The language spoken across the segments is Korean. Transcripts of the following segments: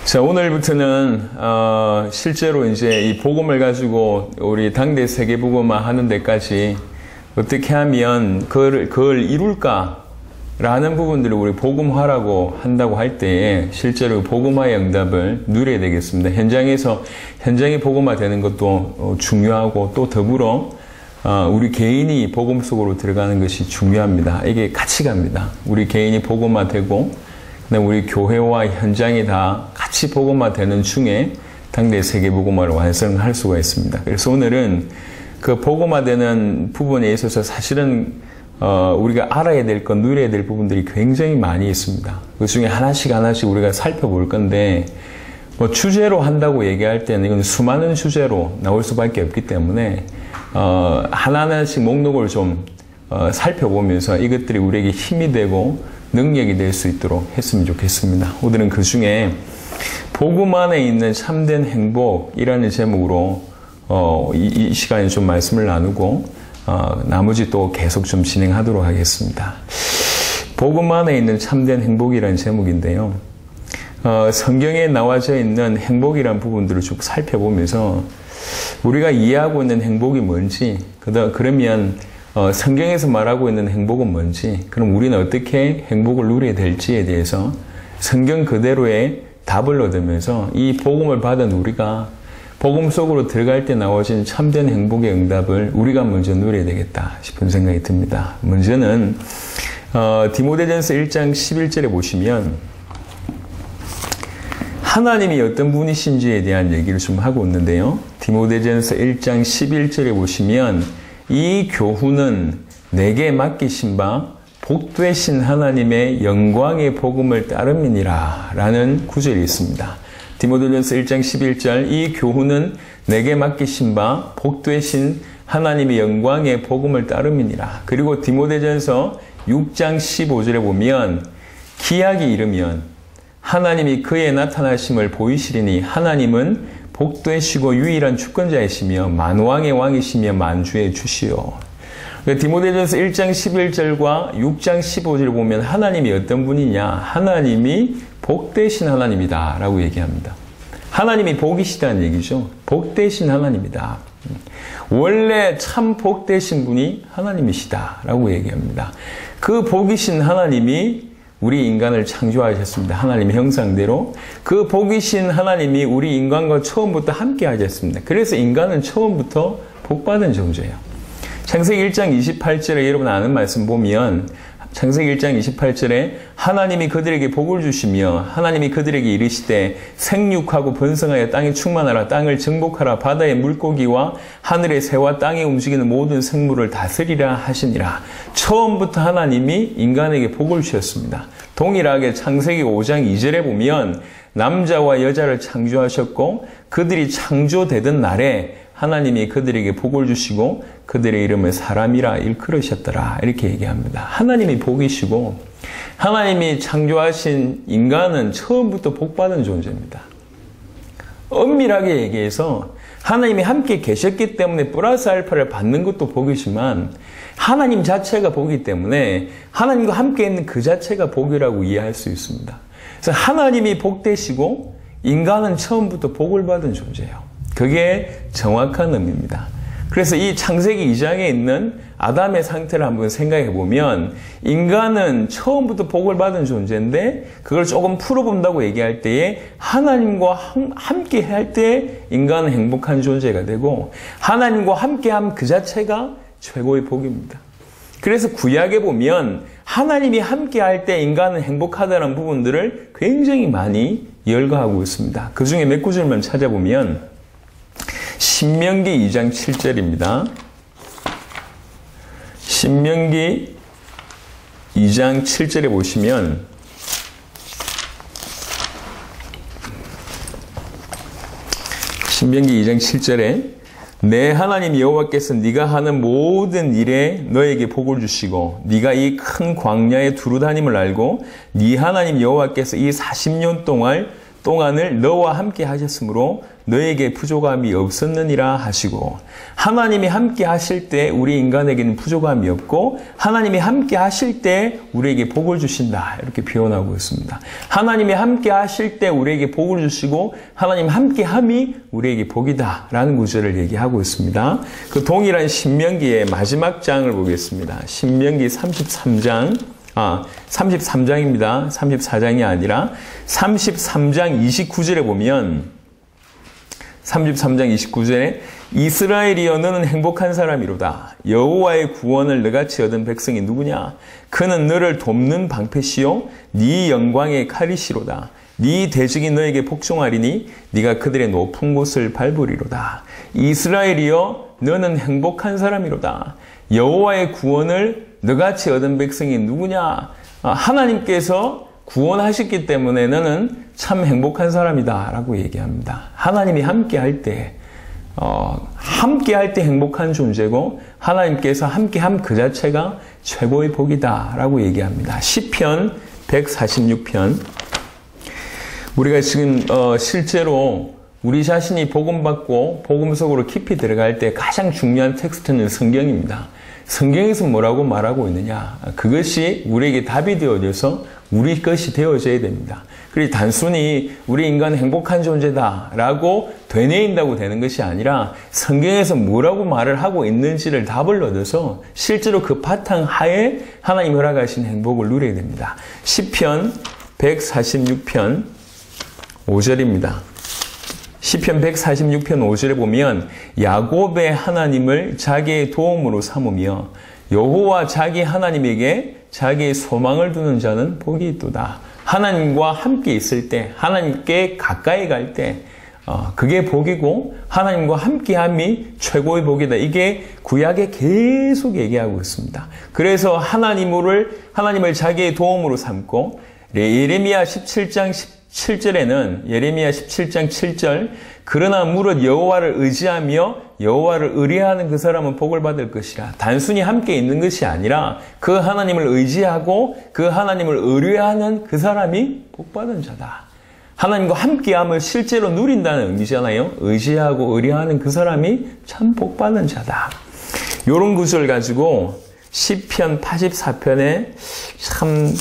자, 오늘부터는 실제로 이제 이 복음을 가지고 우리 당대 세계복음화 하는 데까지 어떻게 하면 그걸 이룰까라는 부분들을 우리 복음화라고 한다고 할 때에 실제로 복음화의 응답을 누려야 되겠습니다. 현장에 복음화 되는 것도 중요하고 또 더불어 우리 개인이 복음 속으로 들어가는 것이 중요합니다. 이게 같이 갑니다. 우리 개인이 복음화 되고 우리 교회와 현장이 다 같이 복음화 되는 중에 당대 세계 복음화를 완성할 수가 있습니다. 그래서 오늘은 그 복음화 되는 부분에 있어서 사실은 우리가 알아야 될 것, 누려야 될 부분들이 굉장히 많이 있습니다. 그 중에 하나씩 우리가 살펴볼 건데 뭐 주제로 한다고 얘기할 때는 이건 수많은 주제로 나올 수밖에 없기 때문에 하나하나씩 목록을 좀 살펴보면서 이것들이 우리에게 힘이 되고 능력이 될 수 있도록 했으면 좋겠습니다. 오늘은 그 중에 복음 안에 있는 참된 행복이라는 제목으로 이 시간에 좀 말씀을 나누고 나머지 또 계속 좀 진행하도록 하겠습니다. 복음 안에 있는 참된 행복이라는 제목인데요. 성경에 나와져 있는 행복이라는 부분들을 쭉 살펴보면서 우리가 이해하고 있는 행복이 뭔지 그러면 성경에서 말하고 있는 행복은 뭔지, 그럼 우리는 어떻게 행복을 누려야 될지에 대해서 성경 그대로의 답을 얻으면서 이 복음을 받은 우리가 복음 속으로 들어갈 때 나오신 참된 행복의 응답을 우리가 먼저 누려야 되겠다 싶은 생각이 듭니다. 먼저는 디모데전서 1장 11절에 보시면 하나님이 어떤 분이신지에 대한 얘기를 좀 하고 있는데요. 디모데전서 1장 11절에 보시면 이 교훈은 내게 맡기신 바 복되신 하나님의 영광의 복음을 따름이니라 라는 구절이 있습니다. 디모데전서 1장 11절 이 교훈은 내게 맡기신 바 복되신 하나님의 영광의 복음을 따름이니라. 그리고 디모데전서 6장 15절에 보면 기약이 이르면 하나님이 그의 나타나심을 보이시리니 하나님은 복되시고 유일한 주권자이시며 만왕의 왕이시며 만주의 주시오. 디모데전서 1장 11절과 6장 15절을 보면 하나님이 어떤 분이냐? 하나님이 복되신 하나님이다 라고 얘기합니다. 하나님이 복이시다는 얘기죠. 복되신 하나님이다. 원래 참 복되신 분이 하나님이시다 라고 얘기합니다. 그 복이신 하나님이 우리 인간을 창조하셨습니다. 하나님의 형상대로. 그 복이신 하나님이 우리 인간과 처음부터 함께 하셨습니다. 그래서 인간은 처음부터 복받은 존재예요. 창세기 1장 28절에 여러분 아는 말씀 보면 창세기 1장 28절에 하나님이 그들에게 복을 주시며 하나님이 그들에게 이르시되 생육하고 번성하여 땅에 충만하라 땅을 정복하라 바다의 물고기와 하늘의 새와 땅에 움직이는 모든 생물을 다스리라 하시니라. 처음부터 하나님이 인간에게 복을 주셨습니다. 동일하게 창세기 5장 2절에 보면 남자와 여자를 창조하셨고 그들이 창조되던 날에 하나님이 그들에게 복을 주시고 그들의 이름을 사람이라 일컬으셨더라 이렇게 얘기합니다. 하나님이 복이시고 하나님이 창조하신 인간은 처음부터 복받은 존재입니다. 엄밀하게 얘기해서 하나님이 함께 계셨기 때문에 플러스 알파를 받는 것도 복이지만 하나님 자체가 복이기 때문에 하나님과 함께 있는 그 자체가 복이라고 이해할 수 있습니다. 그래서 하나님이 복되시고 인간은 처음부터 복을 받은 존재예요. 그게 정확한 의미입니다. 그래서 이 창세기 2장에 있는 아담의 상태를 한번 생각해 보면 인간은 처음부터 복을 받은 존재인데 그걸 조금 풀어본다고 얘기할 때에 하나님과 함께 할 때 인간은 행복한 존재가 되고 하나님과 함께함 그 자체가 최고의 복입니다. 그래서 구약에 보면 하나님이 함께 할 때 인간은 행복하다는 부분들을 굉장히 많이 열거하고 있습니다. 그 중에 몇 구절만 찾아보면 신명기 2장 7절입니다. 신명기 2장 7절에 보시면 신명기 2장 7절에 내 하나님 여호와께서 네가 하는 모든 일에 너에게 복을 주시고 네가 이 큰 광야에 두루 다님을 알고 네 하나님 여호와께서 이 40년 동안 동안을 너와 함께 하셨으므로 너에게 부족함이 없었느니라 하시고, 하나님이 함께 하실 때 우리 인간에게는 부족함이 없고 하나님이 함께 하실 때 우리에게 복을 주신다, 이렇게 표현하고 있습니다. 하나님이 함께 하실 때 우리에게 복을 주시고 하나님 함께함이 우리에게 복이다 라는 구절을 얘기하고 있습니다. 그 동일한 신명기의 마지막 장을 보겠습니다. 신명기 33장입니다. 34장이 아니라 33장 29절에 보면 33장 29절에 이스라엘이여 너는 행복한 사람이로다. 여호와의 구원을 너같이 얻은 백성이 누구냐? 그는 너를 돕는 방패시요 네 영광의 칼이시로다. 네 대적이 너에게 복종하리니 네가 그들의 높은 곳을 밟으리로다. 이스라엘이여 너는 행복한 사람이로다. 여호와의 구원을 너같이 얻은 백성이 누구냐? 하나님께서 구원하셨기 때문에 너는 참 행복한 사람이다 라고 얘기합니다. 하나님이 함께할 때 행복한 존재고 하나님께서 함께함 그 자체가 최고의 복이다 라고 얘기합니다. 시편 146편. 우리가 지금 실제로 우리 자신이 복음 받고 복음 속으로 깊이 들어갈 때 가장 중요한 텍스트는 성경입니다. 성경에서 뭐라고 말하고 있느냐? 그것이 우리에게 답이 되어져서 우리 것이 되어져야 됩니다. 그리고 단순히 우리 인간은 행복한 존재다라고 되뇌인다고 되는 것이 아니라 성경에서 뭐라고 말을 하고 있는지를 답을 얻어서 실제로 그 바탕 하에 하나님 허락하신 행복을 누려야 됩니다. 시편 146편 5절입니다. 시편 146편 5절에 보면 야곱의 하나님을 자기의 도움으로 삼으며 여호와 자기 하나님에게 자기의 소망을 두는 자는 복이 있도다. 하나님과 함께 있을 때, 하나님께 가까이 갈 때 그게 복이고 하나님과 함께함이 최고의 복이다. 이게 구약에 계속 얘기하고 있습니다. 그래서 하나님을 자기의 도움으로 삼고 예레미야 17장 7절에는 예레미야 17장 7절 그러나 무릇 여호와를 의지하며 여호와를 의뢰하는 그 사람은 복을 받을 것이라. 단순히 함께 있는 것이 아니라 그 하나님을 의지하고 그 하나님을 의뢰하는 그 사람이 복받은 자다. 하나님과 함께함을 실제로 누린다는 의미잖아요. 의지하고 의뢰하는 그 사람이 참 복받은 자다. 이런 구절 가지고 시편 84편에 참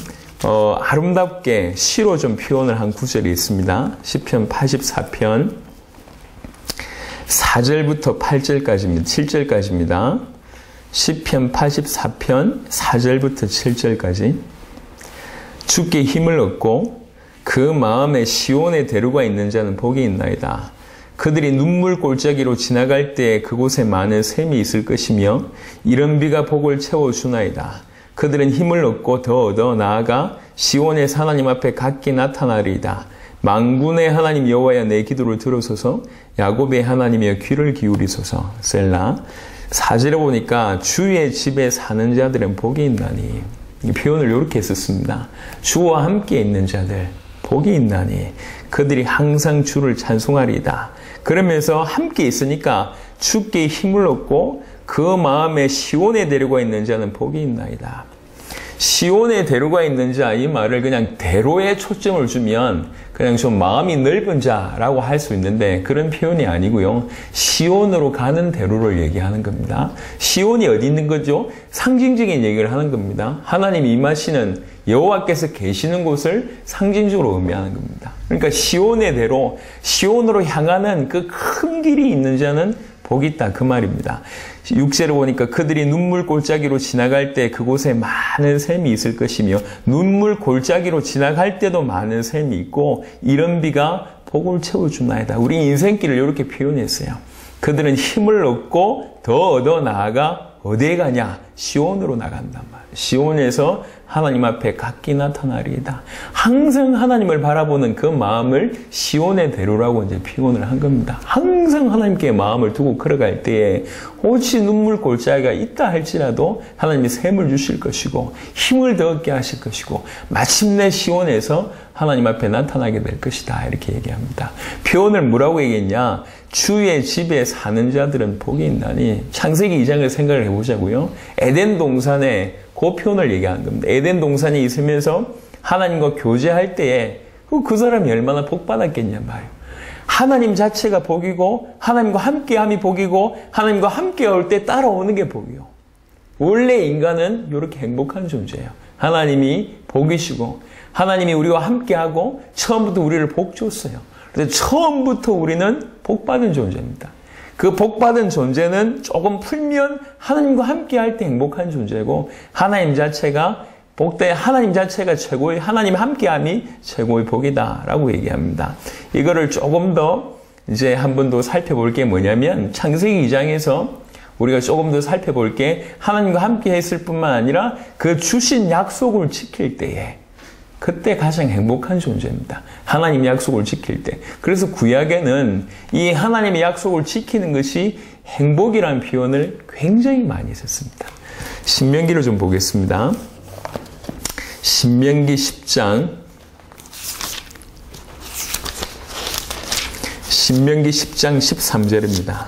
아름답게 시로 좀 표현을 한 구절이 있습니다. 시편 84편 4절부터 8절까지입니다. 7절까지입니다. 시편 84편 4절부터 7절까지. 주께 힘을 얻고 그 마음에 시온의 대로가 있는 자는 복이 있나이다. 그들이 눈물 골짜기로 지나갈 때 그곳에 많은 샘이 있을 것이며 이른 비가 복을 채워주나이다. 그들은 힘을 얻고 더 얻어 나아가 시온의 하나님 앞에 각기 나타나리이다. 만군의 하나님 여호와여 내 기도를 들으소서. 야곱의 하나님이여 귀를 기울이소서. 셀라. 4절에 보니까 주의 집에 사는 자들은 복이 있나니. 이 표현을 이렇게 썼습니다. 주와 함께 있는 자들 복이 있나니 그들이 항상 주를 찬송하리이다. 그러면서 함께 있으니까 주께 힘을 얻고 그 마음에 시온에 데려가 있는 자는 복이 있나이다. 시온에 데려가 있는 자, 이 말을 그냥 대로에 초점을 주면 그냥 좀 마음이 넓은 자라고 할 수 있는데 그런 표현이 아니고요. 시온으로 가는 대로를 얘기하는 겁니다. 시온이 어디 있는 거죠? 상징적인 얘기를 하는 겁니다. 하나님이 임하시는 여호와께서 계시는 곳을 상징적으로 의미하는 겁니다. 그러니까 시온의 대로, 시온으로 향하는 그 큰 길이 있는 자는 복이 있다, 그 말입니다. 6절을 보니까 그들이 눈물 골짜기로 지나갈 때 그곳에 많은 샘이 있을 것이며 눈물 골짜기로 지나갈 때도 많은 샘이 있고 이른 비가 복을 채워주나이다. 우리 인생길을 이렇게 표현했어요. 그들은 힘을 얻고 더 얻어 나아가 어디에 가냐? 시온으로 나간단 말이에요. 시온에서 하나님 앞에 각기 나타나리이다. 항상 하나님을 바라보는 그 마음을 시온의 대로라고 이제 표현을 한 겁니다. 항상 하나님께 마음을 두고 걸어갈 때에 혹시 눈물 골짜기가 있다 할지라도 하나님이 샘을 주실 것이고 힘을 더 얻게 하실 것이고 마침내 시온에서 하나님 앞에 나타나게 될 것이다. 이렇게 얘기합니다. 표현을 뭐라고 얘기했냐? 주의 집에 사는 자들은 복이 있나니. 창세기 2장을 생각을 해보자고요. 에덴 동산에 그 표현을 얘기하는 겁니다. 에덴 동산에 있으면서 하나님과 교제할 때에 그 사람이 얼마나 복 받았겠냐 말이에요. 하나님 자체가 복이고 하나님과 함께함이 복이고 하나님과 함께 올 때 따라오는 게 복이요. 원래 인간은 이렇게 행복한 존재예요. 하나님이 복이시고 하나님이 우리와 함께하고 처음부터 우리를 복 줬어요. 그래서 처음부터 우리는 복 받은 존재입니다. 그 복 받은 존재는 조금 풀면 하나님과 함께할 때 행복한 존재고 하나님 자체가 복되 하나님 자체가 최고의 하나님 함께함이 최고의 복이다라고 얘기합니다. 이거를 조금 더 이제 한 번 더 살펴볼 게 뭐냐면 창세기 2장에서 우리가 조금 더 살펴볼 게 하나님과 함께 했을 뿐만 아니라 그 주신 약속을 지킬 때에 그때 가장 행복한 존재입니다. 하나님 약속을 지킬 때. 그래서 구약에는 이 하나님의 약속을 지키는 것이 행복이라는 표현을 굉장히 많이 썼습니다. 신명기를 좀 보겠습니다. 신명기 10장 신명기 10장 13절입니다.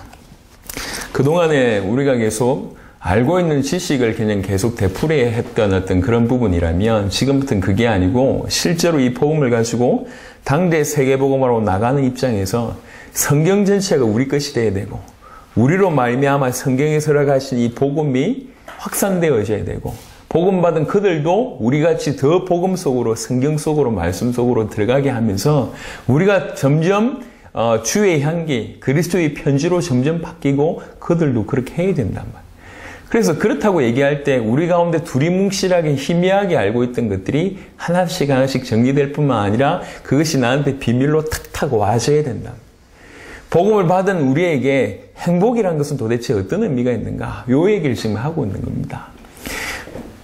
그동안에 우리가 계속 알고 있는 지식을 그냥 계속 되풀이했던 어떤 그런 부분이라면 지금부터는 그게 아니고 실제로 이 복음을 가지고 당대 세계복음으로 나가는 입장에서 성경 전체가 우리 것이 돼야 되고 우리로 말미암아 성경에서 허락하신 이 복음이 확산되어져야 되고 복음 받은 그들도 우리같이 더 복음 속으로 성경 속으로 말씀 속으로 들어가게 하면서 우리가 점점 주의 향기 그리스도의 편지로 점점 바뀌고 그들도 그렇게 해야 된단 말이에요. 그래서 그렇다고 얘기할 때 우리 가운데 두리뭉실하게 희미하게 알고 있던 것들이 하나씩 하나씩 정리될 뿐만 아니라 그것이 나한테 비밀로 탁탁 와줘야 된다. 복음을 받은 우리에게 행복이라는 것은 도대체 어떤 의미가 있는가? 요 얘기를 지금 하고 있는 겁니다.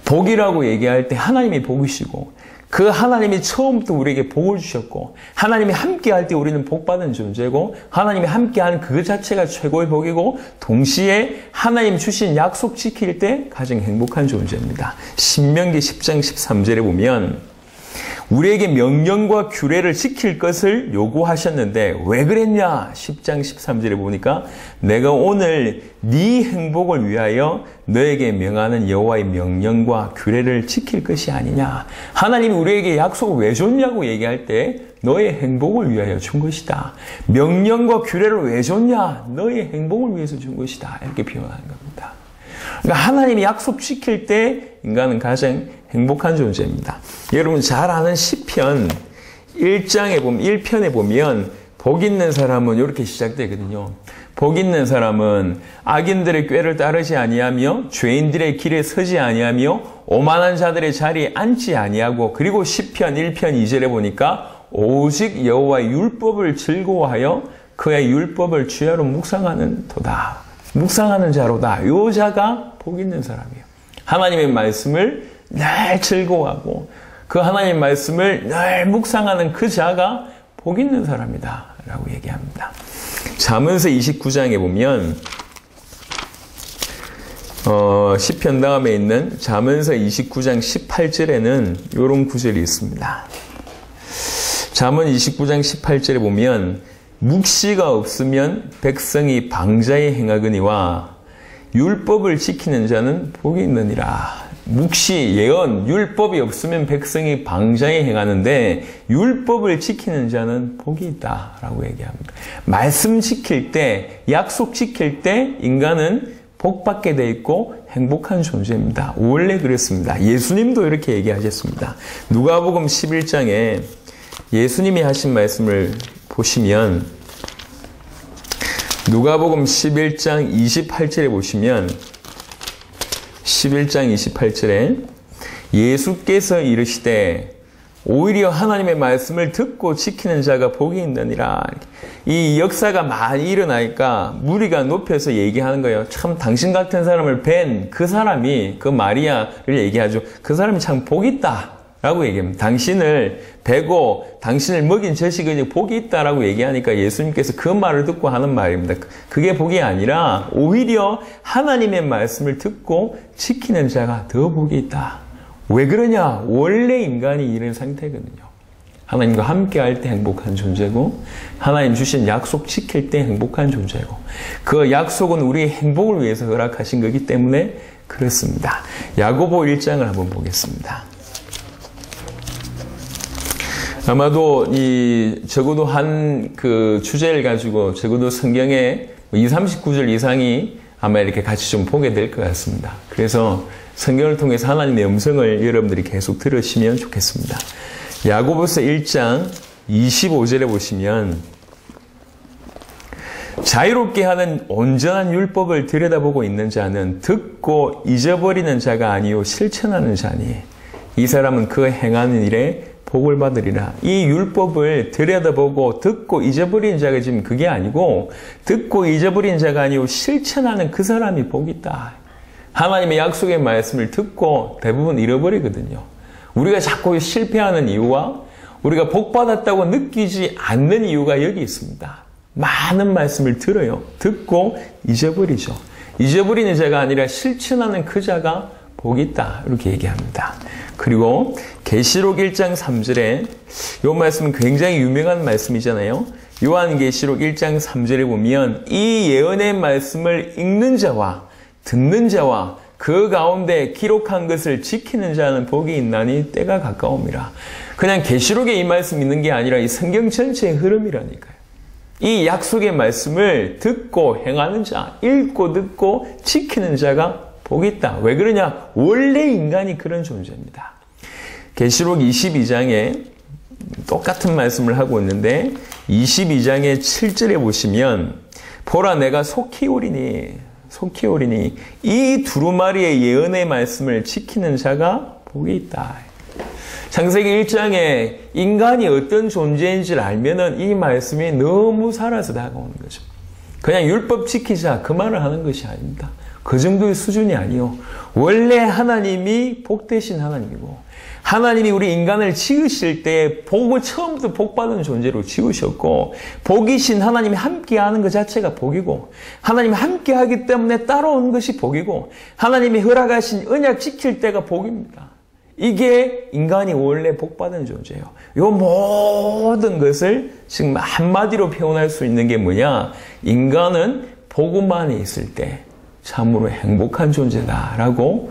복이라고 얘기할 때 하나님이 복이시고 그 하나님이 처음부터 우리에게 복을 주셨고 하나님이 함께할 때 우리는 복받은 존재고 하나님이 함께하는 그 자체가 최고의 복이고 동시에 하나님 주신 약속 지킬 때 가장 행복한 존재입니다. 신명기 10장 13절에 보면 우리에게 명령과 규례를 지킬 것을 요구하셨는데 왜 그랬냐? 10장 13절에 보니까 내가 오늘 네 행복을 위하여 너에게 명하는 여호와의 명령과 규례를 지킬 것이 아니냐. 하나님이 우리에게 약속을 왜 줬냐고 얘기할 때 너의 행복을 위하여 준 것이다. 명령과 규례를 왜 줬냐? 너의 행복을 위해서 준 것이다. 이렇게 표현하는 겁니다. 그러니까 하나님이 약속 지킬 때 인간은 가장 행복한 존재입니다. 여러분 잘 아는 시편 1편에 보면 복 있는 사람은 이렇게 시작되거든요. 복 있는 사람은 악인들의 꾀를 따르지 아니하며 죄인들의 길에 서지 아니하며 오만한 자들의 자리에 앉지 아니하고 그리고 시편 1편 2절에 보니까 오직 여호와의 율법을 즐거워하여 그의 율법을 주야로 묵상하는 도다. 묵상하는 자로다. 요 자가 복 있는 사람이에요. 하나님의 말씀을 늘 즐거워하고 그 하나님 말씀을 늘 묵상하는 그 자가 복 있는 사람이다 라고 얘기합니다. 잠언서 29장에 보면 시편 다음에 있는 잠언서 29장 18절에는 이런 구절이 있습니다. 잠언 29장 18절에 보면 묵시가 없으면 백성이 방자에 행하거니와 율법을 지키는 자는 복이 있느니라. 묵시, 예언, 율법이 없으면 백성이 방자에 행하는데 율법을 지키는 자는 복이 있다라고 얘기합니다. 말씀 지킬 때, 약속 지킬 때 인간은 복받게 돼 있고 행복한 존재입니다. 원래 그랬습니다. 예수님도 이렇게 얘기하셨습니다. 누가복음 11장에 예수님이 하신 말씀을 보시면 누가복음 11장 28절에 보시면 11장 28절에 예수께서 이르시되 오히려 하나님의 말씀을 듣고 지키는 자가 복이 있느니라. 이 역사가 많이 일어나니까 무리가 높여서 얘기하는 거예요. 참 당신 같은 사람을 뵌 그 사람이 그 마리아를 얘기하죠. 그 사람이 참 복이 있다 라고 얘기합니다. 당신을 베고 당신을 먹인 저식은 복이 있다라고 얘기하니까 예수님께서 그 말을 듣고 하는 말입니다. 그게 복이 아니라 오히려 하나님의 말씀을 듣고 지키는 자가 더 복이 있다. 왜 그러냐? 원래 인간이 이런 상태거든요. 하나님과 함께 할 때 행복한 존재고 하나님 주신 약속 지킬 때 행복한 존재고 그 약속은 우리의 행복을 위해서 허락하신 거기 때문에 그렇습니다. 야고보 1장을 한번 보겠습니다. 아마도 적어도 한 그 주제를 가지고 적어도 성경에 30구절 이상이 아마 이렇게 같이 좀 보게 될 것 같습니다. 그래서 성경을 통해서 하나님의 음성을 여러분들이 계속 들으시면 좋겠습니다. 야고보서 1장 25절에 보시면 자유롭게 하는 온전한 율법을 들여다보고 있는 자는 듣고 잊어버리는 자가 아니요 실천하는 자니 이 사람은 그 행하는 일에 복을 받으리라. 이 율법을 들여다보고 듣고 잊어버리는 자가 지금 그게 아니고 듣고 잊어버리는 자가 아니고 실천하는 그 사람이 복이 있다. 하나님의 약속의 말씀을 듣고 대부분 잃어버리거든요. 우리가 자꾸 실패하는 이유와 우리가 복받았다고 느끼지 않는 이유가 여기 있습니다. 많은 말씀을 들어요. 듣고 잊어버리죠. 잊어버리는 자가 아니라 실천하는 그 자가 복이 있다. 이렇게 얘기합니다. 그리고 계시록 1장 3절에 이 말씀은 굉장히 유명한 말씀이잖아요. 요한계시록 1장 3절에 보면 이 예언의 말씀을 읽는 자와 듣는 자와 그 가운데 기록한 것을 지키는 자는 복이 있나니 때가 가까움이라. 그냥 계시록에 이 말씀 있는 게 아니라 이 성경 전체의 흐름이라니까요. 이 약속의 말씀을 듣고 행하는 자, 읽고 듣고 지키는 자가 복이 있다. 왜 그러냐? 원래 인간이 그런 존재입니다. 계시록 22장에 똑같은 말씀을 하고 있는데 22장의 7절에 보시면 보라 내가 속히 오리니 이 두루마리의 예언의 말씀을 지키는 자가 복이 있다. 창세기 1장에 인간이 어떤 존재인지를 알면은 이 말씀이 너무 살아서 다가오는 거죠. 그냥 율법 지키자 그 말을 하는 것이 아닙니다. 그 정도의 수준이 아니요. 원래 하나님이 복되신 하나님이고 하나님이 우리 인간을 지으실 때 복을 처음부터 복받은 존재로 지으셨고 복이신 하나님이 함께하는 것 자체가 복이고 하나님이 함께하기 때문에 따라오는 것이 복이고 하나님이 허락하신 언약 지킬 때가 복입니다. 이게 인간이 원래 복받은 존재예요. 이 모든 것을 지금 한마디로 표현할 수 있는 게 뭐냐? 인간은 복음 안에 있을 때 참으로 행복한 존재다라고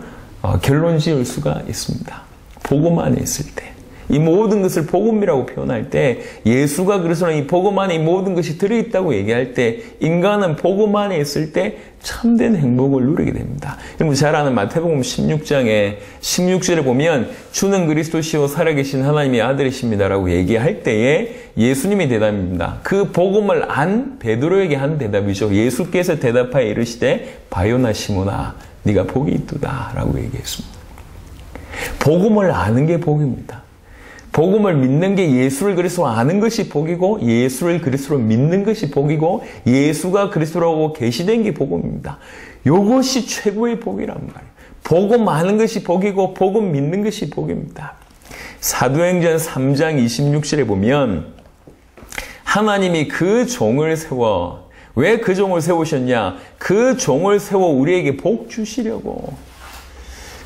결론 지을 수가 있습니다. 복음 안에 있을 때. 이 모든 것을 복음이라고 표현할 때 예수가 그래서 이 복음 안에 이 모든 것이 들어있다고 얘기할 때 인간은 복음 안에 있을 때 참된 행복을 누리게 됩니다. 여러분 잘 아는 마태복음 16장에 16절에 보면 주는 그리스도시요 살아계신 하나님의 아들이십니다라고 얘기할 때에 예수님의 대답입니다. 그 복음을 안 베드로에게 한 대답이죠. 예수께서 대답하여 이르시되 바요나 시몬아 네가 복이 있도다 라고 얘기했습니다. 복음을 아는 게 복입니다. 복음을 믿는 게 예수를 그리스도로 아는 것이 복이고 예수를 그리스도로 믿는 것이 복이고 예수가 그리스도라고 계시된 게 복음입니다. 이것이 최고의 복이란 말이에요. 복음 아는 것이 복이고 복음 믿는 것이 복입니다. 사도행전 3장 26절에 보면 하나님이 그 종을 세워 왜 그 종을 세우셨냐? 그 종을 세워 우리에게 복 주시려고.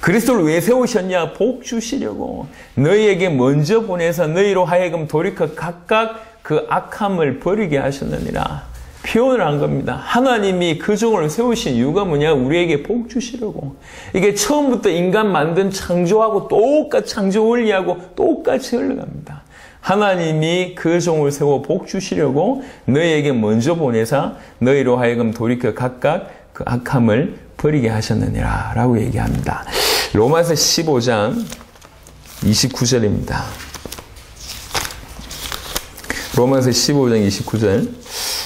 그리스도를 왜 세우셨냐? 복 주시려고. 너희에게 먼저 보내서 너희로 하여금 돌이켜 각각 그 악함을 버리게 하셨느니라. 표현을 한 겁니다. 하나님이 그 종을 세우신 이유가 뭐냐? 우리에게 복 주시려고. 이게 처음부터 인간 만든 창조하고 똑같이 창조 원리하고 똑같이 흘러갑니다. 하나님이 그 종을 세워 복 주시려고 너희에게 먼저 보내사 너희로 하여금 돌이켜 각각 그 악함을 버리게 하셨느니라 라고 얘기합니다. 로마서 15장 29절입니다. 로마서 15장 29절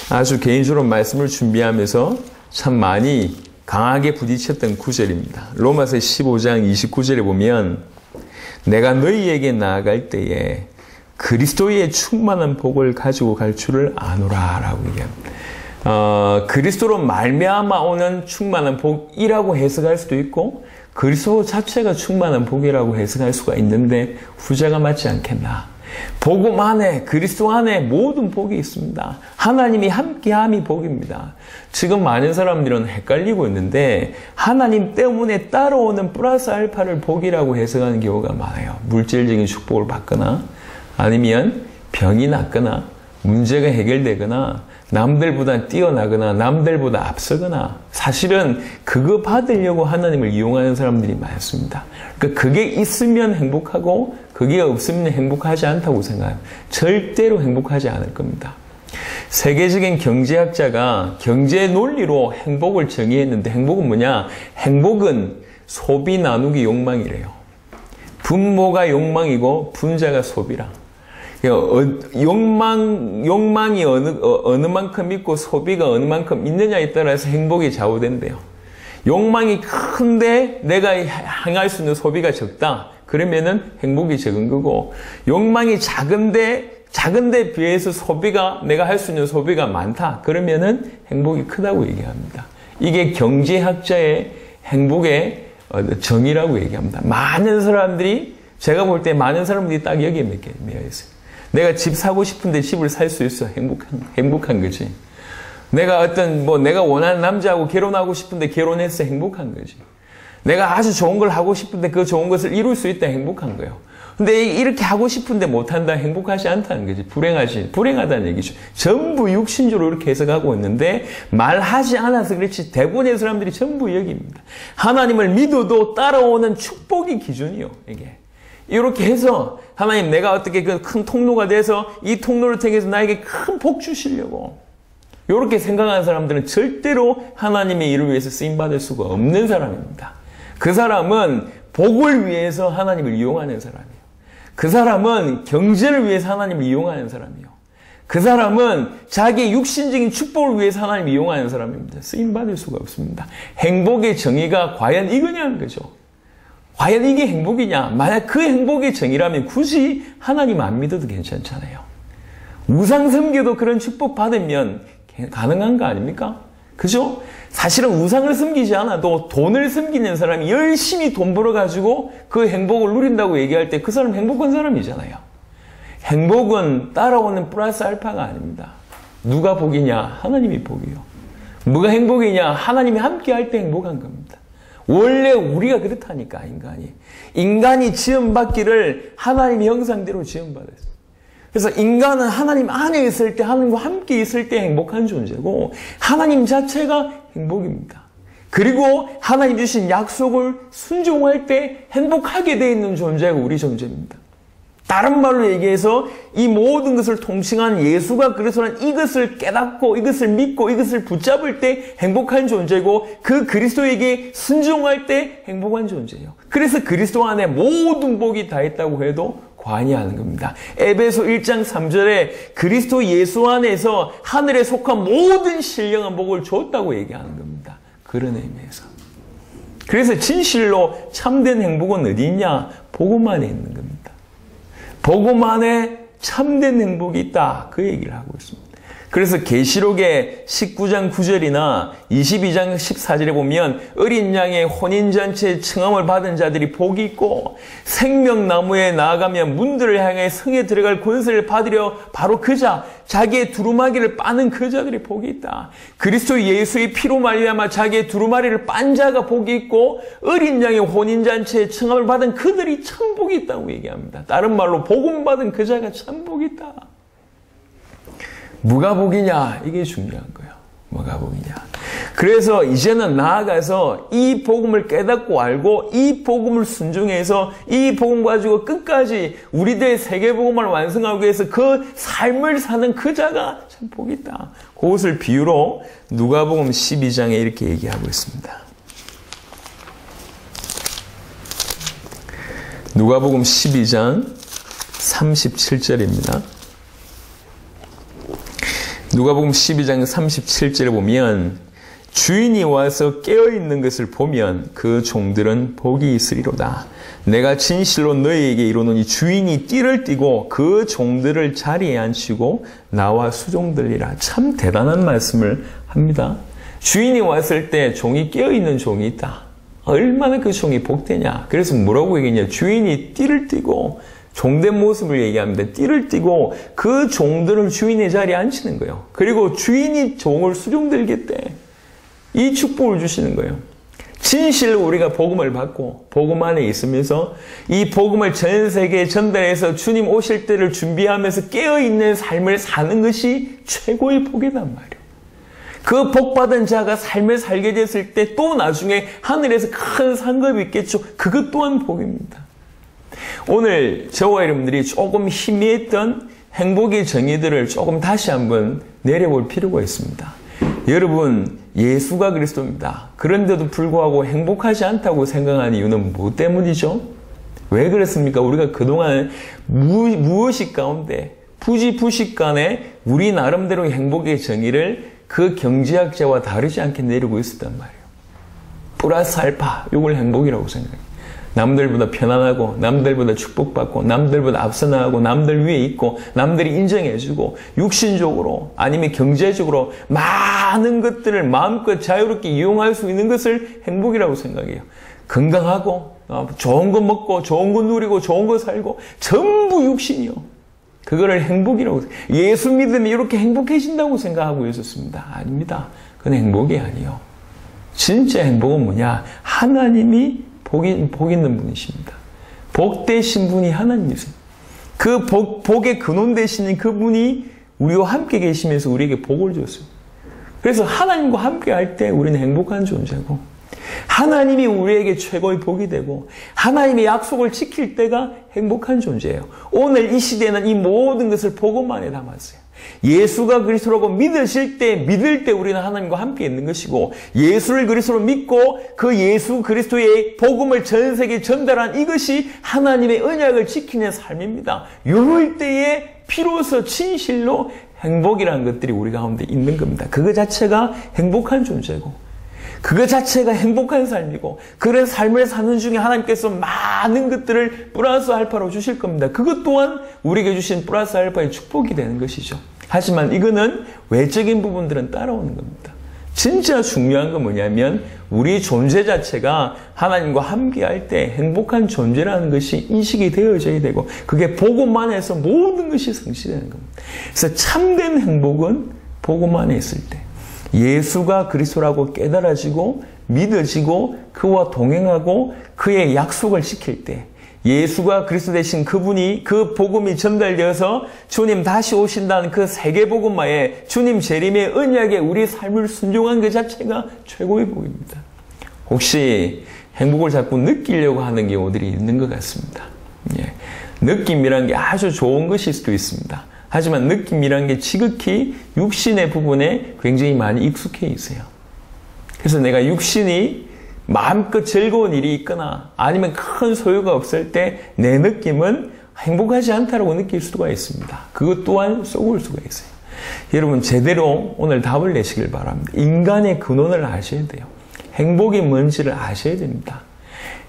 아주 개인적으로 말씀을 준비하면서 참 많이 강하게 부딪혔던 구절입니다. 로마서 15장 29절에 보면 내가 너희에게 나아갈 때에 그리스도의 충만한 복을 가지고 갈 줄을 아노라 라고 얘기합니다. 그리스도로 말미암아 오는 충만한 복이라고 해석할 수도 있고 그리스도 자체가 충만한 복이라고 해석할 수가 있는데 후자가 맞지 않겠나. 복음 안에 그리스도 안에 모든 복이 있습니다. 하나님이 함께함이 복입니다. 지금 많은 사람들은 헷갈리고 있는데 하나님 때문에 따라오는 플러스 알파를 복이라고 해석하는 경우가 많아요. 물질적인 축복을 받거나 아니면 병이 낫거나 문제가 해결되거나 남들보다 뛰어나거나 남들보다 앞서거나 사실은 그거 받으려고 하나님을 이용하는 사람들이 많습니다. 그러니까 그게 있으면 행복하고 그게 없으면 행복하지 않다고 생각해요. 절대로 행복하지 않을 겁니다. 세계적인 경제학자가 경제 논리로 행복을 정의했는데 행복은 뭐냐? 행복은 소비 나누기 욕망이래요. 분모가 욕망이고 분자가 소비라. 욕망이 어느 만큼 있고 소비가 어느 만큼 있느냐에 따라서 행복이 좌우된대요. 욕망이 큰데 내가 향할 수 있는 소비가 적다. 그러면은 행복이 적은 거고, 욕망이 작은데 비해서 내가 할 수 있는 소비가 많다. 그러면은 행복이 크다고 얘기합니다. 이게 경제학자의 행복의 정의라고 얘기합니다. 많은 사람들이, 제가 볼 때 많은 사람들이 딱 여기에 매여 있어요. 내가 집 사고 싶은데 집을 살 수 있어. 행복한 거지. 내가 내가 원하는 남자하고 결혼하고 싶은데 결혼해서 행복한 거지. 내가 아주 좋은 걸 하고 싶은데 그 좋은 것을 이룰 수 있다. 행복한 거예요. 근데 이렇게 하고 싶은데 못한다. 행복하지 않다는 거지. 불행하다는 얘기죠. 전부 육신적으로 이렇게 해석하고 있는데 말하지 않아서 그렇지 대부분의 사람들이 전부 여기입니다. 하나님을 믿어도 따라오는 축복이 기준이요. 이게. 이렇게 해서 하나님 내가 어떻게 그 큰 통로가 돼서 이 통로를 통해서 나에게 큰 복 주시려고 이렇게 생각하는 사람들은 절대로 하나님의 일을 위해서 쓰임받을 수가 없는 사람입니다. 그 사람은 복을 위해서 하나님을 이용하는 사람이에요. 그 사람은 경제를 위해서 하나님을 이용하는 사람이에요. 그 사람은 자기의 육신적인 축복을 위해서 하나님을 이용하는 사람입니다. 쓰임받을 수가 없습니다. 행복의 정의가 과연 이거냐는 거죠. 과연 이게 행복이냐? 만약 그 행복의 정의라면 굳이 하나님 안 믿어도 괜찮잖아요. 우상 섬겨도 그런 축복 받으면 가능한 거 아닙니까? 그죠? 사실은 우상을 섬기지 않아도 돈을 섬기는 사람이 열심히 돈 벌어가지고 그 행복을 누린다고 얘기할 때 그 사람 행복한 사람이잖아요. 행복은 따라오는 플러스 알파가 아닙니다. 누가 복이냐? 하나님이 복이요. 뭐가 행복이냐? 하나님이 함께 할 때 행복한 겁니다. 원래 우리가 그렇다니까, 인간이 지음받기를 하나님의 형상대로 지음받았어요. 그래서 인간은 하나님 안에 있을 때, 하나님과 함께 있을 때 행복한 존재고, 하나님 자체가 행복입니다. 그리고 하나님 주신 약속을 순종할 때 행복하게 되어 있는 존재가 우리 존재입니다. 다른 말로 얘기해서 이 모든 것을 통칭한 예수가 그리스도는 이것을 깨닫고 이것을 믿고 이것을 붙잡을 때 행복한 존재고 그 그리스도에게 순종할 때 행복한 존재예요. 그래서 그리스도 안에 모든 복이 다 있다고 해도 과언이 아닌 겁니다. 에베소 1장 3절에 그리스도 예수 안에서 하늘에 속한 모든 신령한 복을 줬다고 얘기하는 겁니다. 그런 의미에서. 그래서 진실로 참된 행복은 어디 있냐? 복음 안에 있는 겁니다. 복음 안에 참된 행복이 있다. 그 얘기를 하고 있습니다. 그래서 계시록의 19장 9절이나 22장 14절에 보면 어린 양의 혼인잔치에 청함을 받은 자들이 복이 있고 생명나무에 나아가면 문들을 향해 성에 들어갈 권세를 받으려 바로 그 자, 자기의 두루마기를 빠는 그 자들이 복이 있다. 그리스도 예수의 피로 말미암아 자기의 두루마리를 빤 자가 복이 있고 어린 양의 혼인잔치에 청함을 받은 그들이 참 복이 있다고 얘기합니다. 다른 말로 복음 받은 그 자가 참 복이 있다. 뭐가 복이냐? 이게 중요한 거예요. 뭐가 복이냐? 그래서 이제는 나아가서 이 복음을 깨닫고 알고 이 복음을 순종해서 이 복음 가지고 끝까지 우리들의 세계복음을 완성하기 위해서 그 삶을 사는 그 자가 참 복이 있다. 그것을 비유로 누가복음 12장에 이렇게 얘기하고 있습니다. 누가복음 12장 37절입니다. 누가복음 12장 37절에 보면 주인이 와서 깨어있는 것을 보면 그 종들은 복이 있으리로다. 내가 진실로 너희에게 이르노니 주인이 띠를 띠고 그 종들을 자리에 앉히고 나와 수종들리라. 참 대단한 말씀을 합니다. 주인이 왔을 때 종이 깨어있는 종이 있다. 얼마나 그 종이 복되냐. 그래서 뭐라고 얘기했냐. 주인이 띠를 띠고 종된 모습을 얘기합니다. 띠를 띠고 그 종들을 주인의 자리에 앉히는 거예요. 그리고 주인이 종을 수종들겠대. 이 축복을 주시는 거예요. 진실로 우리가 복음을 받고 복음 안에 있으면서 이 복음을 전 세계에 전달해서 주님 오실 때를 준비하면서 깨어있는 삶을 사는 것이 최고의 복이란 말이에요. 그 복받은 자가 삶을 살게 됐을 때 또 나중에 하늘에서 큰 상급이 있겠죠. 그것 또한 복입니다. 오늘 저와 여러분들이 조금 희미했던 행복의 정의들을 조금 다시 한번 내려볼 필요가 있습니다. 여러분, 예수가 그리스도입니다. 그런데도 불구하고 행복하지 않다고 생각하는 이유는 무엇 때문이죠? 왜 그렇습니까? 우리가 그동안 무의식 가운데 부지부식 간에 우리 나름대로 행복의 정의를 그 경제학자와 다르지 않게 내리고 있었단 말이에요. 플러스 알파, 이걸 행복이라고 생각해요. 남들보다 편안하고, 남들보다 축복받고, 남들보다 앞서 나가고, 남들 위에 있고, 남들이 인정해주고, 육신적으로 아니면 경제적으로 많은 것들을 마음껏 자유롭게 이용할 수 있는 것을 행복이라고 생각해요. 건강하고, 좋은 거 먹고, 좋은 거 누리고, 좋은 거 살고, 전부 육신이요. 그거를 행복이라고, 예수 믿으면 이렇게 행복해진다고 생각하고 있었습니다. 아닙니다. 그건 행복이 아니에요. 진짜 행복은 뭐냐? 하나님이 복 있는 분이십니다. 복되신 분이 하나님이세요. 그 복의 근원 되시는 그분이 우리와 함께 계시면서 우리에게 복을 줬어요. 그래서 하나님과 함께 할 때 우리는 행복한 존재고, 하나님이 우리에게 최고의 복이 되고, 하나님의 약속을 지킬 때가 행복한 존재예요. 오늘 이 시대는 이 모든 것을 복음 안에 담았어요. 예수가 그리스도라고 믿을 때 우리는 하나님과 함께 있는 것이고, 예수를 그리스도로 믿고 그 예수 그리스도의 복음을 전 세계에 전달한 이것이 하나님의 언약을 지키는 삶입니다. 이럴 때에 비로소 진실로 행복이라는 것들이 우리 가운데 있는 겁니다. 그거 자체가 행복한 존재고, 그거 자체가 행복한 삶이고, 그런 삶을 사는 중에 하나님께서 많은 것들을 플러스 알파로 주실 겁니다. 그것 또한 우리에게 주신 플러스 알파의 축복이 되는 것이죠. 하지만 이거는 외적인 부분들은 따라오는 겁니다. 진짜 중요한 건 뭐냐면 우리 존재 자체가 하나님과 함께할 때 행복한 존재라는 것이 인식이 되어져야 되고, 그게 복음 안에서 모든 것이 성취되는 겁니다. 그래서 참된 행복은 복음 안에 있을 때 예수가 그리스도라고 깨달아지고 믿어지고 그와 동행하고 그의 약속을 지킬 때, 예수가 그리스도 되신 그분이, 그 복음이 전달되어서 주님 다시 오신다는 그 세계복음화에, 주님 재림의 언약에 우리 삶을 순종한 그 자체가 최고의 복입니다. 혹시 행복을 자꾸 느끼려고 하는 경우들이 있는 것 같습니다. 느낌이란 게 아주 좋은 것일 수도 있습니다. 하지만 느낌이란 게 지극히 육신의 부분에 굉장히 많이 익숙해 있어요. 그래서 내가 육신이 마음껏 즐거운 일이 있거나 아니면 큰 소유가 없을 때 내 느낌은 행복하지 않다라고 느낄 수가 있습니다. 그것 또한 쏘을 수가 있어요. 여러분, 제대로 오늘 답을 내시길 바랍니다. 인간의 근원을 아셔야 돼요. 행복이 뭔지를 아셔야 됩니다.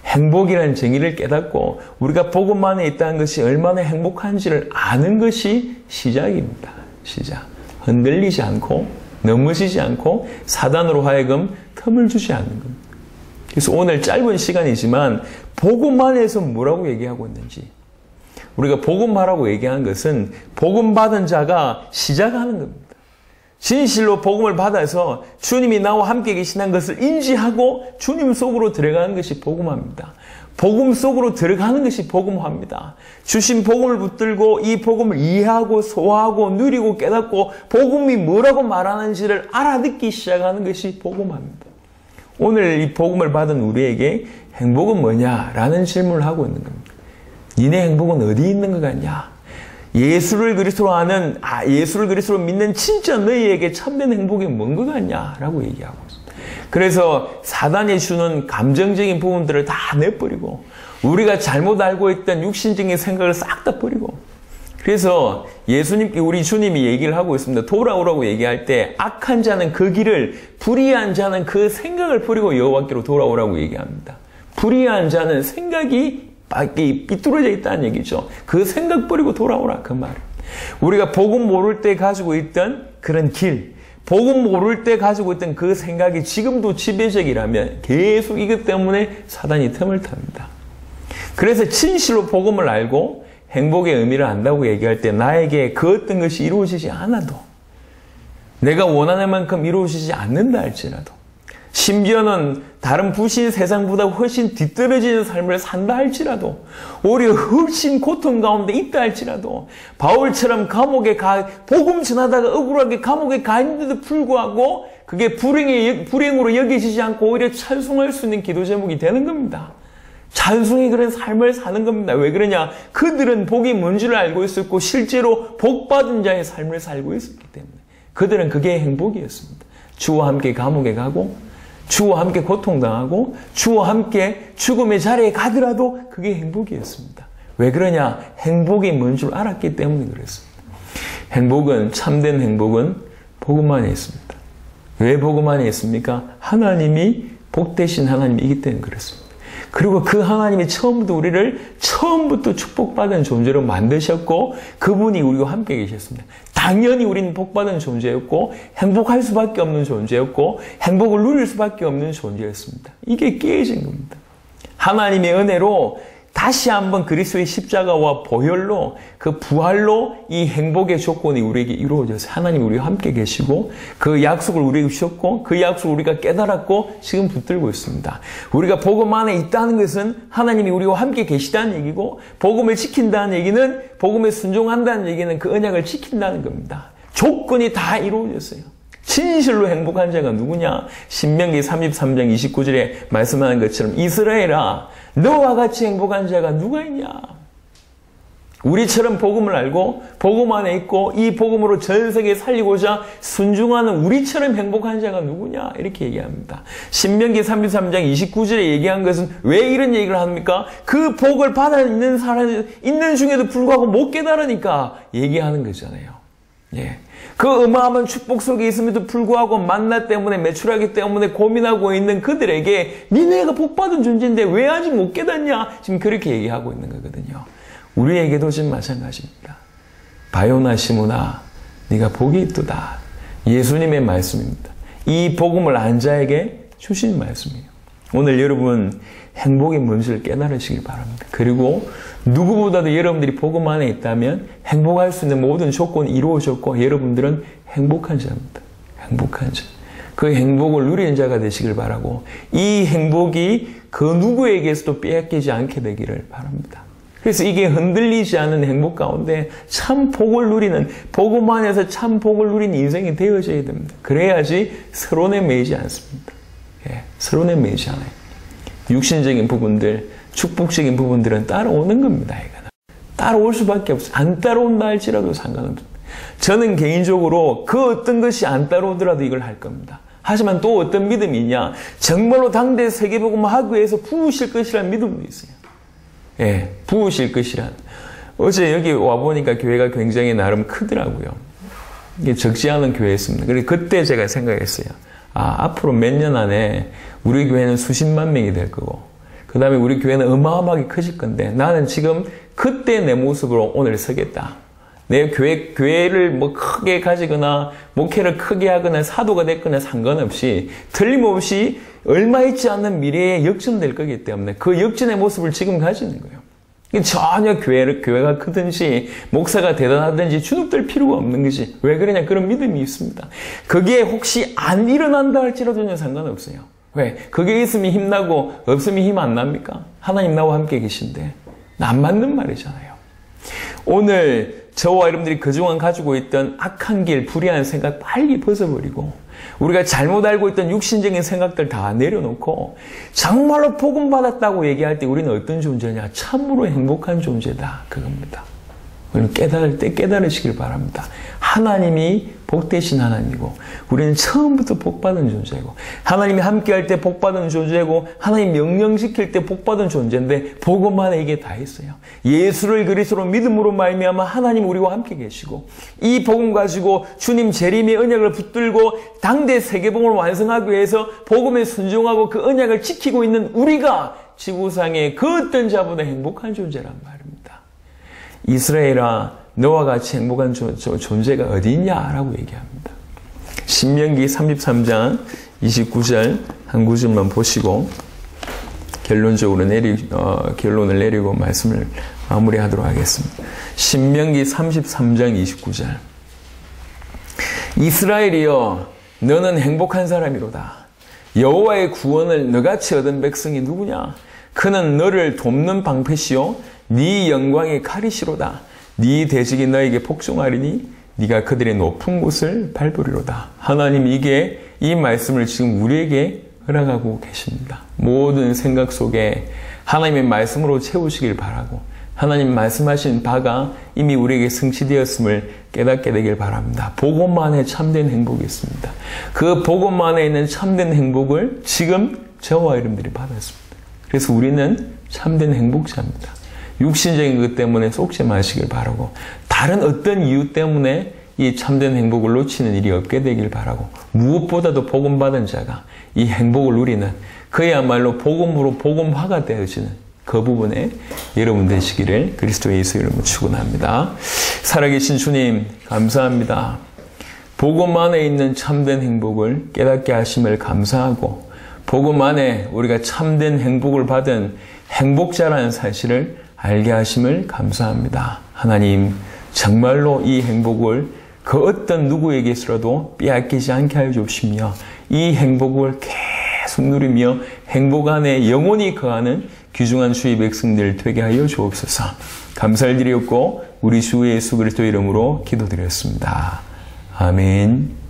행복이라는 정의를 깨닫고 우리가 복음 안에 있다는 것이 얼마나 행복한지를 아는 것이 시작입니다. 시작. 흔들리지 않고 넘어지지 않고 사단으로 하여금 틈을 주지 않는 겁니다. 그래서 오늘 짧은 시간이지만 복음 안에서 뭐라고 얘기하고 있는지, 우리가 복음하라고 얘기하는 것은 복음 받은 자가 시작하는 겁니다. 진실로 복음을 받아서 주님이 나와 함께 계시는 것을 인지하고 주님 속으로 들어가는 것이 복음화입니다. 복음 속으로 들어가는 것이 복음화입니다. 주신 복음을 붙들고 이 복음을 이해하고 소화하고 누리고 깨닫고 복음이 뭐라고 말하는지를 알아듣기 시작하는 것이 복음화입니다. 오늘 이 복음을 받은 우리에게 행복은 뭐냐라는 질문을 하고 있는 겁니다. 니네 행복은 어디 있는 것 같냐? 예수를 그리스도로 아는, 예수를 그리스도로 믿는 진짜 너희에게 참된 행복이 뭔 것 같냐라고 얘기하고 있습니다. 그래서 사단이 주는 감정적인 부분들을 다 내버리고 우리가 잘못 알고 있던 육신적인 생각을 싹 다 버리고, 그래서 예수님께 우리 주님이 얘기를 하고 있습니다. 돌아오라고 얘기할 때 악한 자는 그 길을, 불의한 자는 그 생각을 버리고 여호와께로 돌아오라고 얘기합니다. 불의한 자는 생각이 삐뚤어져 있다는 얘기죠. 그 생각 버리고 돌아오라, 그 말. 우리가 복음 모를 때 가지고 있던 그런 길, 복음 모를 때 가지고 있던 그 생각이 지금도 지배적이라면 계속 이것 때문에 사단이 틈을 탑니다. 그래서 진실로 복음을 알고 행복의 의미를 안다고 얘기할 때 나에게 그 어떤 것이 이루어지지 않아도, 내가 원하는 만큼 이루어지지 않는다 할지라도, 심지어는 다른 부신 세상보다 훨씬 뒤떨어지는 삶을 산다 할지라도, 오히려 훨씬 고통 가운데 있다 할지라도, 바울처럼 감옥에 복음 전하다가 억울하게 감옥에 가 있는데도 불구하고 그게 불행으로 여겨지지 않고 오히려 찬송할 수 있는 기도 제목이 되는 겁니다. 찬송의 그런 삶을 사는 겁니다. 왜 그러냐? 그들은 복이 뭔 줄 알고 있었고 실제로 복받은 자의 삶을 살고 있었기 때문에 그들은 그게 행복이었습니다. 주와 함께 감옥에 가고 주와 함께 고통당하고 주와 함께 죽음의 자리에 가더라도 그게 행복이었습니다. 왜 그러냐? 행복이 뭔 줄 알았기 때문에 그랬습니다. 행복은, 참된 행복은 복음 안에 있습니다. 왜 복음 안에 있습니까? 하나님이 복되신 하나님이기 때문에 그렇습니다. 그리고 그 하나님이 처음부터 축복받은 존재로 만드셨고 그분이 우리와 함께 계셨습니다. 당연히 우리는 복받은 존재였고 행복할 수밖에 없는 존재였고 행복을 누릴 수밖에 없는 존재였습니다. 이게 깨어진 겁니다. 하나님의 은혜로 다시 한번 그리스도의 십자가와 보혈로 그 부활로 이 행복의 조건이 우리에게 이루어져서 하나님이 우리와 함께 계시고 그 약속을 우리에게 주셨고 그 약속을 우리가 깨달았고 지금 붙들고 있습니다. 우리가 복음 안에 있다는 것은 하나님이 우리와 함께 계시다는 얘기고 복음을 지킨다는 얘기는 복음에 순종한다는 얘기는 그 언약을 지킨다는 겁니다. 조건이 다 이루어졌어요. 진실로 행복한 자가 누구냐? 신명기 33장 29절에 말씀하는 것처럼 이스라엘아 너와 같이 행복한 자가 누가 있냐? 우리처럼 복음을 알고 복음 안에 있고 이 복음으로 전 세계에 살리고자 순종하는 우리처럼 행복한 자가 누구냐? 이렇게 얘기합니다. 신명기 33장 29절에 얘기한 것은 왜 이런 얘기를 합니까? 그 복을 받아 있는 사람이 있는 중에도 불구하고 못 깨달으니까 얘기하는 거잖아요. 예. 그 어마어마한 축복 속에 있음에도 불구하고 만나 때문에 매출하기 때문에 고민하고 있는 그들에게 니네가 복받은 존재인데 왜 아직 못 깨닫냐? 지금 그렇게 얘기하고 있는 거거든요. 우리에게도 지금 마찬가지입니다. 바요나 시므나 네가 복이 있도다. 예수님의 말씀입니다. 이 복음을 안 자에게 주신 말씀이에요. 오늘 여러분 행복이 뭔지를 깨달으시길 바랍니다. 그리고 누구보다도 여러분들이 복음 안에 있다면 행복할 수 있는 모든 조건이 이루어졌고 여러분들은 행복한 자입니다. 행복한 자. 그 행복을 누리는 자가 되시길 바라고 이 행복이 그 누구에게서도 빼앗기지 않게 되기를 바랍니다. 그래서 이게 흔들리지 않은 행복 가운데 참 복을 누리는 복음 안에서 참 복을 누리는 인생이 되어져야 됩니다. 그래야지 서론에 매이지 않습니다. 예, 서론에 매이지 않아요. 육신적인 부분들, 축복적인 부분들은 따라오는 겁니다. 이거는. 따라올 수밖에 없어요. 안 따라온다 할지라도 상관없습니다. 저는 개인적으로 그 어떤 것이 안 따라오더라도 이걸 할 겁니다. 하지만 또 어떤 믿음이 있냐? 정말로 당대 세계복음학교에서 부으실 것이라는 믿음도 있어요. 예, 부으실 것이란. 어제 여기 와보니까 교회가 굉장히 나름 크더라고요. 이게 적지 않은 교회였습니다. 그래서 그때 제가 생각했어요. 앞으로 몇 년 안에 우리 교회는 수십만 명이 될 거고, 그 다음에 우리 교회는 어마어마하게 커질 건데, 나는 지금 그때 내 모습으로 오늘 서겠다. 내 교회를 뭐 크게 가지거나, 목회를 크게 하거나, 사도가 됐거나 상관없이, 틀림없이 얼마 있지 않는 미래에 역전될 거기 때문에 그 역전의 모습을 지금 가지는 거예요. 전혀 교회가 크든지 목사가 대단하든지 주눅들 필요가 없는 것이 왜 그러냐? 그런 믿음이 있습니다. 그게 혹시 안 일어난다 할지라도 전혀 상관없어요. 왜? 그게 있으면 힘나고 없으면 힘 안 납니까? 하나님 나와 함께 계신데 안 맞는 말이잖아요. 오늘 저와 여러분들이 그동안 가지고 있던 악한 길, 불의한 생각 빨리 벗어버리고 우리가 잘못 알고 있던 육신적인 생각들 다 내려놓고 정말로 복음 받았다고 얘기할 때 우리는 어떤 존재냐? 참으로 행복한 존재다. 그겁니다. 우리는 깨달을 때 깨달으시길 바랍니다. 하나님이 복되신 하나님이고 우리는 처음부터 복받은 존재고 하나님이 함께할 때 복받은 존재고 하나님 명령 지킬 때 복받은 존재인데 복음 안에 이게 다 있어요. 예수를 그리스도로 믿음으로 말미암아 하나님 우리와 함께 계시고 이 복음 가지고 주님 재림의 언약을 붙들고 당대 세계복음을 완성하기 위해서 복음에 순종하고 그 언약을 지키고 있는 우리가 지구상의 그 어떤 자보다 행복한 존재란 말입니다. 이스라엘아 너와 같이 행복한 존재가 어디 있냐라고 얘기합니다. 신명기 33장 29절 한 구절만 보시고 결론적으로 결론을 내리고 말씀을 마무리하도록 하겠습니다. 신명기 33장 29절 이스라엘이여 너는 행복한 사람이로다. 여호와의 구원을 너같이 얻은 백성이 누구냐? 그는 너를 돕는 방패시요 네 영광의 칼이시로다. 네 대적이 너에게 복종하리니 네가 그들의 높은 곳을 밟으리로다. 하나님 이 말씀을 지금 우리에게 허락하고 계십니다. 모든 생각 속에 하나님의 말씀으로 채우시길 바라고 하나님 말씀하신 바가 이미 우리에게 성취되었음을 깨닫게 되길 바랍니다. 복음 안에 참된 행복이 있습니다. 그 복음 안에 있는 참된 행복을 지금 저와 여러분들이 받았습니다. 그래서 우리는 참된 행복자입니다. 육신적인 것 때문에 속지 마시길 바라고 다른 어떤 이유 때문에 이 참된 행복을 놓치는 일이 없게 되길 바라고 무엇보다도 복음 받은 자가 이 행복을 누리는 그야말로 복음으로 복음화가 되어지는 그 부분에 여러분 되시기를 그리스도 예수 이름으로 축원합니다. 살아계신 주님 감사합니다. 복음 안에 있는 참된 행복을 깨닫게 하심을 감사하고 복음 안에 우리가 참된 행복을 받은 행복자라는 사실을 알게 하심을 감사합니다. 하나님 정말로 이 행복을 그 어떤 누구에게서라도 빼앗기지 않게 하여 주시며 이 행복을 계속 누리며 행복 안에 영원히 거하는 귀중한 주의 백성들 되게 하여 주옵소서. 감사를 드리었고 우리 주 예수 그리스도 이름으로 기도드렸습니다. 아멘.